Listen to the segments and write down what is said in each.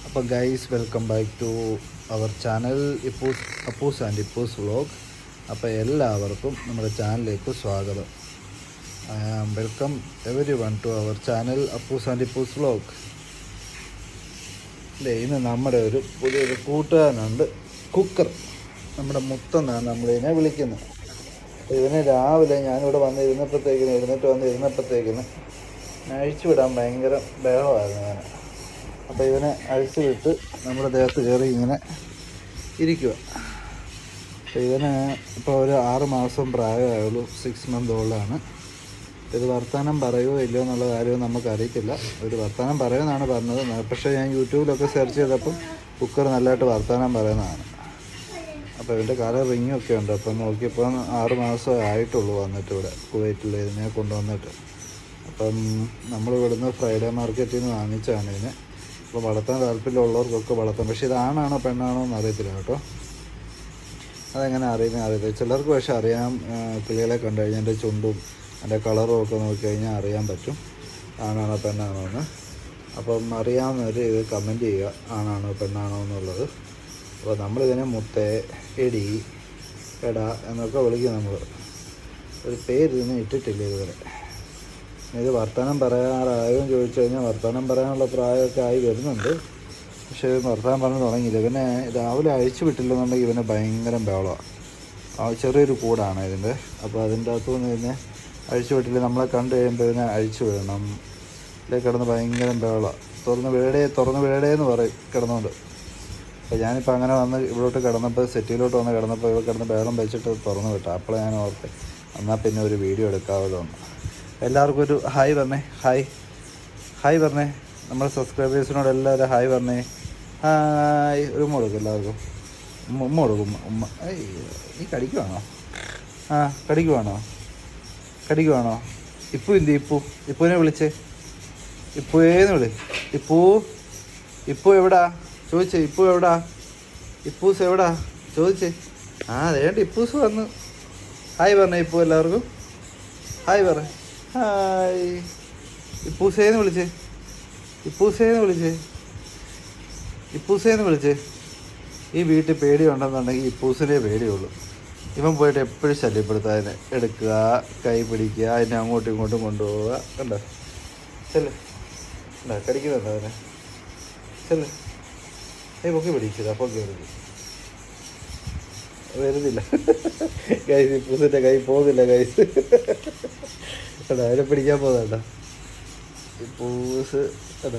അപ്പോൾ guys, welcome back to our channel Appoos and Ippoos vlog. അപ്പോൾ എല്ലാവർക്കും നമ്മുടെ ചാനലിലേക്ക് സ്വാഗതം. Welcome everyone to our channel Appoos and Ippoos vlog. ഇന്ന് നമ്മുടെ ഒരു പുതിയൊരു കൂട്ടുകാരനുണ്ട്, കുക്കർ. നമ്മുടെ മുത്തെന്നാണ് നമ്മളിതിനെ വിളിക്കുന്നത്. ഇതിനെ രാവിലെ ഞാനിവിടെ എഴുന്നേറ്റ് വന്നിരുന്നപ്പോഴത്തേക്കിന് അഴിച്ചു വിടാൻ ഭയങ്കര ബഹളമായിരുന്നു ഞാൻ. അപ്പോൾ ഇവനെ അഴിച്ചു വിട്ട് നമ്മുടെ ദേഹത്ത് കയറി ഇങ്ങനെ ഇരിക്കുക. അപ്പോൾ ഇവന് ഇപ്പോൾ ഒരു 6 മാസം പ്രായമായുള്ളൂ, 6 month ഓൾഡാണ്. ഇത് വർത്തമാനം പറയുമോ ഇല്ലയോ എന്നുള്ള കാര്യം നമുക്കറിയത്തില്ല. ഒരു വർത്തമാനം പറയുമെന്നാണ് പറഞ്ഞത്. പക്ഷേ ഞാൻ യൂട്യൂബിലൊക്കെ സെർച്ച് ചെയ്തപ്പം കുക്കർ നല്ലതായിട്ട് വർത്തമാനം പറയുന്നതാണ്. അപ്പോൾ ഇവൻ്റെ കളർ റിങ്ങൊക്കെ ഉണ്ട്. അപ്പം നോക്കിയപ്പോൾ 6 മാസമേ ആയിട്ടുള്ളൂ വന്നിട്ട് ഇവിടെ കുവൈറ്റിൽ ഇതിനെ കൊണ്ടുവന്നിട്ട്. അപ്പം നമ്മൾ ഇവിടുന്ന് ഫ്രൈഡേ മാർക്കറ്റിൽ നിന്ന് വാങ്ങിച്ചാണ് ഇതിനെ. അപ്പോൾ വളർത്താൻ താല്പര്യമുള്ളവർക്കൊക്കെ വളർത്താം. പക്ഷേ ഇതാണാണോ പെണ്ണാണോ എന്ന് അറിയത്തില്ല കേട്ടോ. അതെങ്ങനെ അറിയത്തില്ല. ചിലർക്ക് പക്ഷേ അറിയാം. കിളികളെ കണ്ടു കഴിഞ്ഞാൽ എൻ്റെ ചുണ്ടും എൻ്റെ കളറും ഒക്കെ നോക്കി കഴിഞ്ഞാൽ അറിയാൻ പറ്റും ആണാണോ പെണ്ണാണോ എന്ന്. അപ്പം അറിയാവുന്നവർ ഇത് കമൻറ്റ് ചെയ്യുക, ആണാണോ പെണ്ണാണോ എന്നുള്ളത്. അപ്പോൾ നമ്മളിതിനെ മുത്തേ, എടി, എടാ എന്നൊക്കെ വിളിക്കും. നമ്മൾ ഒരു പേര് ഇതിന് ഇട്ടിട്ടില്ല ഇതുവരെ. ഇത് വർത്തമാനം പറയാറായോ എന്ന് ചോദിച്ചു കഴിഞ്ഞാൽ വർത്തമാനം പറയാനുള്ള പ്രായമൊക്കെ ആയി വരുന്നുണ്ട്. പക്ഷേ വർത്തമാനം പറഞ്ഞു തുടങ്ങിയില്ല. ഇവനെ രാവിലെ അഴിച്ചു വിട്ടില്ലെന്നുണ്ടെങ്കിൽ ഇവനെ ഭയങ്കര ബഹളമാണ്. ചെറിയൊരു കൂടാണ് ഇതിൻ്റെ. അപ്പോൾ അതിൻ്റെ അകത്തുനിന്ന് ഇതിനെ അഴിച്ചു വിട്ടില്ല. നമ്മളെ കണ്ടു കഴിയുമ്പോൾ ഇതിനെ അഴിച്ചു വിടണം. ഇതിലേക്ക് കിടന്ന് ഭയങ്കര ബഹളമാണ്. തുറന്ന് വിടേന്ന് പറയും കിടന്നുകൊണ്ട്. അപ്പോൾ ഞാനിപ്പോൾ അങ്ങനെ ഇവിടോട്ട് കിടന്നപ്പോൾ, സെറ്റിയിലോട്ട് കിടന്നപ്പോൾ ഇവിടെ കിടന്ന് ബഹളം വെച്ചിട്ട് തുറന്ന് വിട്ടു. അപ്പോൾ ഞാൻ ഓർത്ത് എന്നാൽ പിന്നെ ഒരു വീഡിയോ എടുക്കാമല്ലോ എന്ന്. എല്ലാവർക്കും ഒരു ഹായ് പറഞ്ഞേ. ഹായ് പറഞ്ഞേ. നമ്മുടെ സബ്സ്ക്രൈബേഴ്സിനോട് എല്ലാവരും ഹായ് പറഞ്ഞേ. ഹായ്. ഒരു ഉമ്മ കൊടുക്കും എല്ലാവർക്കും. ഉമ്മ കൊടുക്കും. ഉമ്മ. നീ കടിക്കുവാണോ? കടിക്കുവാണോ? ഇപ്പുവിനെ വിളിച്ചേ. ഇപ്പുവേന്ന് വിളി. ഇപ്പു എവിടാ ചോദിച്ചേ. ഇപ്പു എവിടാ? ഇപ്പൂസ് എവിടാ ചോദിച്ചേ. അതേണ്ട ഇപ്പൂസ് വന്ന്. ഹായ് പറഞ്ഞേ. ഇപ്പു എല്ലാവർക്കും ഹായ് പറ. ഹായ്. ഇപ്പൂസേന്ന് വിളിച്ചേ. ഈ വീട്ടിൽ പേടിയുണ്ടെന്നുണ്ടെങ്കിൽ ഇപ്പൂസിനെ പേടിയുള്ളൂ. ഇവൻ പോയിട്ട് എപ്പോഴും ശല്യപ്പെടുത്തുക. അതിനെ എടുക്കുക, കൈ പിടിക്കുക, അതിനെ അങ്ങോട്ടും ഇങ്ങോട്ടും കൊണ്ടുപോവുക. കണ്ടോ? ചെല്ല്. കടിക്കുന്നുണ്ടോ അതിനെ? ചെല്ല്. പൊക്കി പിടിക്കുക. വരുന്നില്ല ഗൈസ്. ഇപ്പൂസിൻ്റെ കൈ പോകുന്നില്ല ഗൈസ്. കേട്ടോ, അതിനെ പിടിക്കാൻ പോകുന്നുണ്ടോ?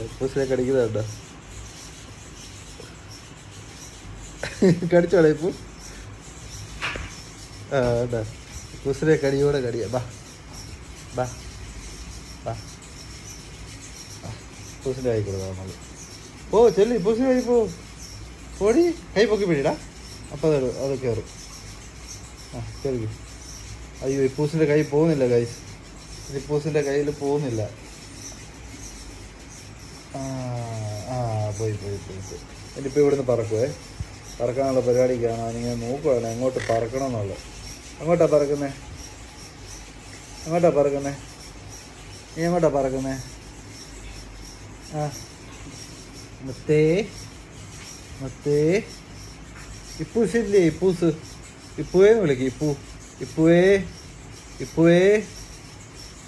ഇപ്പൂസിനെ കടിക്കുന്നുണ്ടോ? കടിച്ചോളെ ഇപ്പൂ. കേട്ടോ, ഇപ്പൂസിനെ കടിയോടെ കടിയാ. ബാ ഇപ്പൂസിൻ്റെ കൈ കൊടുക്കാം നമ്മൾ. ചെല്ലി ഇപ്പൂസിൻ്റെ കൈ പോടി. കൈ പൊക്കി പിടിടാ. അപ്പോൾ അത് കയറും. കയറിക്കും. അയ്യോ, ഇപ്പൂസിൻ്റെ കൈ പോകുന്നില്ല ഗൈസ്. ഇപ്പൂസിൻ്റെ കയ്യിൽ പോകുന്നില്ല. പോയി. എന്നിപ്പോൾ ഇവിടുന്ന് പറക്കാനുള്ള പരിപാടിക്കാണ്. അതിങ്ങനെ നോക്കുകയാണ് എങ്ങോട്ട് പറക്കണമെന്നുള്ളത്. അങ്ങോട്ടാ പറക്കുന്നേ? നീ എങ്ങോട്ടാ പറക്കുന്നേ? മുത്തേ. ഇപ്പൂസില്ലേ? ഇപ്പുവേന്ന് വിളിക്കും.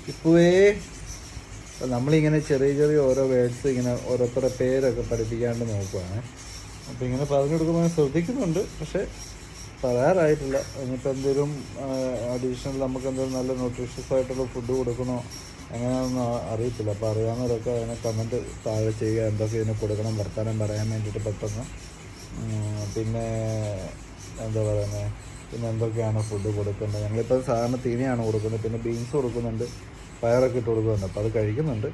ഇപ്പുവേ. അപ്പം നമ്മളിങ്ങനെ ചെറിയ ഓരോ വേർഡ്സ് ഇങ്ങനെ ഓരോരുത്തരുടെ പേരൊക്കെ പഠിപ്പിക്കാണ്ട് നോക്കുവാണ്. അപ്പോൾ ഇങ്ങനെ പറഞ്ഞു കൊടുക്കുമ്പോൾ ശ്രദ്ധിക്കുന്നുണ്ട്. പക്ഷേ പറയാറായിട്ടില്ല. ഇനിയിപ്പോൾ എന്തെങ്കിലും അഡീഷണൽ നമുക്ക് എന്തെങ്കിലും നല്ല ന്യൂട്രീഷ്യസ് ആയിട്ടുള്ള ഫുഡ് കൊടുക്കണോ അങ്ങനെയൊന്നും അറിയത്തില്ല. അപ്പോൾ അറിയാവുന്നവരൊക്കെ അതിനെ കമൻറ്റ് താഴെ ചെയ്യുക. എന്തൊക്കെ ഇതിനെ കൊടുക്കണം വർത്താനം പറയാൻ വേണ്ടിയിട്ട് പെട്ടെന്ന്. പിന്നെ എന്താ പറയുന്നത്, പിന്നെ എന്തൊക്കെയാണ് ഫുഡ് കൊടുക്കേണ്ടത്. ഞങ്ങളിപ്പോൾ സാധാരണ തീനിയാണ് കൊടുക്കുന്നത്. പിന്നെ ബീൻസ് കൊടുക്കുന്നുണ്ട്, പയറൊക്കെ ഇട്ട് കൊടുക്കുന്നുണ്ട്. അപ്പോൾ അത് കഴിക്കുന്നുണ്ട്.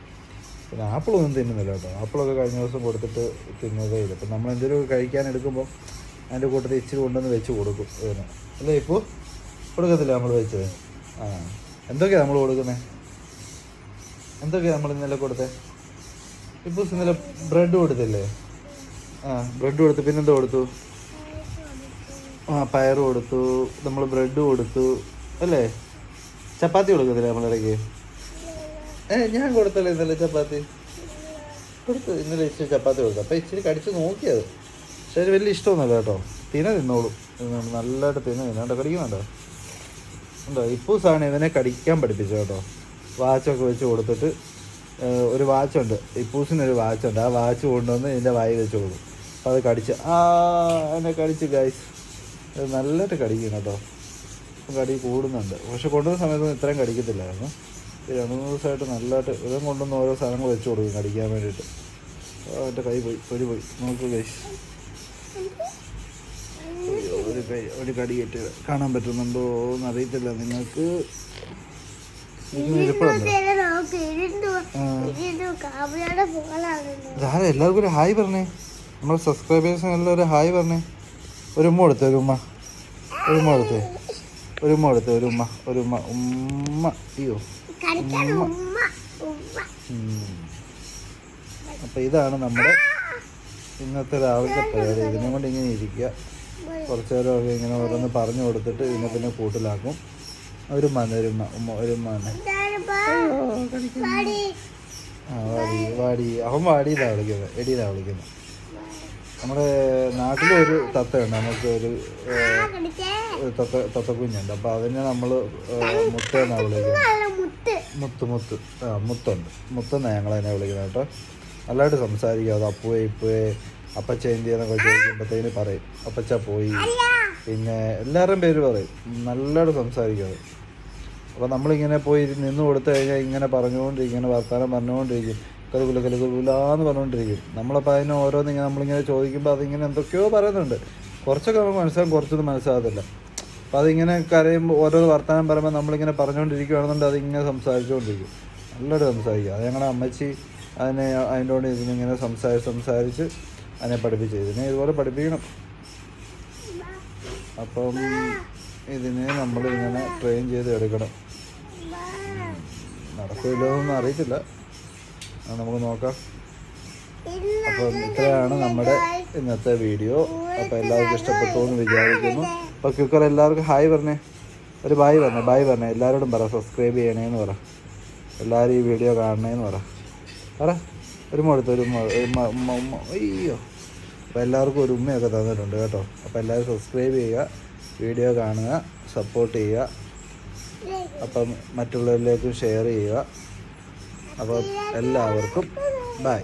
പിന്നെ ആപ്പിളൊന്നും തിന്നുന്നില്ല കേട്ടോ. ആപ്പിളൊക്കെ കഴിഞ്ഞ ദിവസം കൊടുത്തിട്ട് തിന്നതേ ഇല്ല. അപ്പം നമ്മൾ എന്തെങ്കിലും കഴിക്കാൻ എടുക്കുമ്പോൾ അതിൻ്റെ കൂട്ടത്തിൽ ഇച്ചിരി കൊണ്ടുവന്ന് വെച്ച് കൊടുക്കും ഇതിന്. അല്ലേ ഇപ്പോൾ കൊടുക്കത്തില്ല നമ്മൾ വെച്ചത്? എന്തൊക്കെയാണ് നമ്മൾ കൊടുക്കുന്നത്? എന്തൊക്കെയാണ് നമ്മൾ ഇന്നലെ കൊടുത്തത്? ഇപ്പോൾ ഇന്നലെ ബ്രെഡ് കൊടുത്തില്ലേ? ബ്രെഡ് കൊടുത്തു. പിന്നെന്താ കൊടുത്തു? പയർ കൊടുത്തു, നമ്മൾ ബ്രെഡ് കൊടുത്തു അല്ലേ? ചപ്പാത്തി കൊടുക്കത്തില്ലേ നമ്മളിടയ്ക്ക്? ഞാൻ കൊടുത്തല്ലേ ഇന്നലെ ചപ്പാത്തി? കൊടുത്ത് ഇന്നലെ ഇച്ചിരി ചപ്പാത്തി കൊടുത്തു. അപ്പോൾ ഇച്ചിരി കടിച്ച് നോക്കിയത്. പക്ഷേ അത് വലിയ ഇഷ്ടമൊന്നുമല്ല കേട്ടോ. തിന്നോളും. നല്ലതായിട്ട് തിന്നുണ്ടോ, കടിക്കുന്നുണ്ടോ? ഉണ്ടോ? ഇപ്പൂസാണ് ഇവനെ കടിക്കാൻ പഠിപ്പിച്ചത് കേട്ടോ. വാച്ചൊക്കെ വെച്ച് കൊടുത്തിട്ട് ഒരു വാച്ചുണ്ട്, ഇപ്പൂസിനൊരു വാച്ചുണ്ട്. ആ വാച്ച് കൊണ്ടുവന്ന് ഇതിൻ്റെ വായി വെച്ച് കൊടുക്കും. അപ്പോൾ അത് കടിച്ച് എന്നെ കടിച്ച് ഗൈസ്. അത് നല്ലതായിട്ട് കടിക്കും കേട്ടോ. കടി കൂടുന്നുണ്ട്. പക്ഷെ കൊണ്ടുവന്ന സമയത്തൊന്നും ഇത്രയും കടിക്കത്തില്ലായിരുന്നു. 2-3 ദിവസമായിട്ട് നല്ലതായിട്ട് ഇവൻ കൊണ്ടുവന്ന് ഓരോ സാധനങ്ങൾ വെച്ച് കൊടുക്കും കടിക്കാൻ വേണ്ടിയിട്ട്. എൻ്റെ കൈ പോയി, പോയി നോക്കൂ ഗൈസ്. ഒരു കടി കെട്ടി കാണാൻ പറ്റുന്നുണ്ടോ എന്നറിയത്തില്ല നിങ്ങൾക്ക്. എല്ലാവർക്കും ഒരു ഹായ് പറഞ്ഞേ. നമ്മളെ സബ്സ്ക്രൈബേഴ്സിന് എല്ലാം ഒരു ഹായ് പറഞ്ഞേ. ഒരു ഉമ്മ കൊടുത്തേ, ഒരു ഉമ്മ കൊടുത്തേ, ഒരു ഉമ്മ. അയ്യോ, അപ്പം ഇതാണ് നമ്മുടെ ഇന്നത്തെ രാവിലത്തെ പരിപാടി. ഇതിനെ കൊണ്ട് ഇങ്ങനെ ഇരിക്കുക. കുറച്ച് നേരമൊക്കെ ഇങ്ങനെ ഓരോന്ന് പറഞ്ഞു കൊടുത്തിട്ട് ഇതിനെ പിന്നെ കൂട്ടിലാക്കും. ഒരു മന വാടി അവൻ വാടിയിലാ വിളിക്കുന്നത്, എടിയിലാ വിളിക്കുന്നത്. നമ്മുടെ നാട്ടിലൊരു തത്തയുണ്ട്, നമുക്ക് ഒരു തത്തക്കുഞ്ഞുണ്ട്. അപ്പോൾ അതിനെ നമ്മൾ മുത്തെന്നാണ് വിളിക്കുന്നത്. മുത്തെന്നാണ് ഞങ്ങളതിനെ വിളിക്കുന്നത് കേട്ടോ. നല്ലതായിട്ട് സംസാരിക്കുക. അത് അപ്പുവേ ഇപ്പുവേ അപ്പച്ചേന്തി എന്നൊക്കെ ചോദിക്കുമ്പോഴത്തേന് പറയും അപ്പച്ച പോയി. പിന്നെ എല്ലാവരുടെയും പേര് പറയും. നല്ലതായിട്ട് സംസാരിക്കുക. അപ്പോൾ നമ്മളിങ്ങനെ പോയി നിന്ന് കൊടുത്തു കഴിഞ്ഞാൽ ഇങ്ങനെ പറഞ്ഞുകൊണ്ടിരിക്കും, വർത്തമാനം പറഞ്ഞുകൊണ്ടിരിക്കും, കലുകുലാന്ന് പറഞ്ഞുകൊണ്ടിരിക്കും. നമ്മളപ്പോൾ അതിന് ഓരോന്നിങ്ങനെ നമ്മളിങ്ങനെ ചോദിക്കുമ്പോൾ അതിങ്ങനെ എന്തൊക്കെയോ പറയുന്നുണ്ട്. കുറച്ചൊക്കെ നമുക്ക് മനസ്സിലാകും, കുറച്ചൊന്നും മനസ്സിലാകത്തില്ല. അപ്പോൾ അതിങ്ങനെ കരയുമ്പോൾ ഓരോ വർത്തമാനം പറയുമ്പോൾ നമ്മളിങ്ങനെ പറഞ്ഞുകൊണ്ടിരിക്കുകയാണെന്നുണ്ടെങ്കിൽ അതിങ്ങനെ സംസാരിച്ചുകൊണ്ടിരിക്കും. നല്ലതായിട്ട് സംസാരിക്കുക. അത് ഞങ്ങളുടെ അമ്മച്ചി അതിൻ്റെ കൂടെ ഇതിനിങ്ങനെ സംസാരിച്ച് അതിനെ പഠിപ്പിച്ച് ഇതിനെ ഇതുപോലെ പഠിപ്പിക്കണം. അപ്പം ഇതിനെ നമ്മളിങ്ങനെ ട്രെയിൻ ചെയ്ത് എടുക്കണം. നടക്കില്ലെന്നൊന്നും അറിയത്തില്ല, നമുക്ക് നോക്കാം. അപ്പം ഇത്രയാണ് നമ്മുടെ ഇന്നത്തെ വീഡിയോ. അപ്പോൾ എല്ലാവർക്കും ഇഷ്ടപ്പെട്ടു എന്ന് വിചാരിക്കുന്നു. അപ്പോൾ ക്യൂക്കർ എല്ലാവർക്കും ഹായ് പറഞ്ഞേ, ഒരു ബായ് പറഞ്ഞേ. എല്ലാവരോടും പറ സബ്സ്ക്രൈബ് ചെയ്യണേന്ന് പറ, എല്ലാവരും ഈ വീഡിയോ കാണണേന്ന് പറ. ഒരു മുഖത്ത് ഉമ്മ. അയ്യോ, അപ്പോൾ എല്ലാവർക്കും ഒരു ഉമ്മയൊക്കെ തന്നിട്ടുണ്ട് കേട്ടോ. അപ്പോൾ എല്ലാവരും സബ്സ്ക്രൈബ് ചെയ്യുക, വീഡിയോ കാണുക, സപ്പോർട്ട് ചെയ്യുക. അപ്പം മറ്റുള്ളവരിലേക്കും ഷെയർ ചെയ്യുക. അപ്പം എല്ലാവർക്കും ബൈ.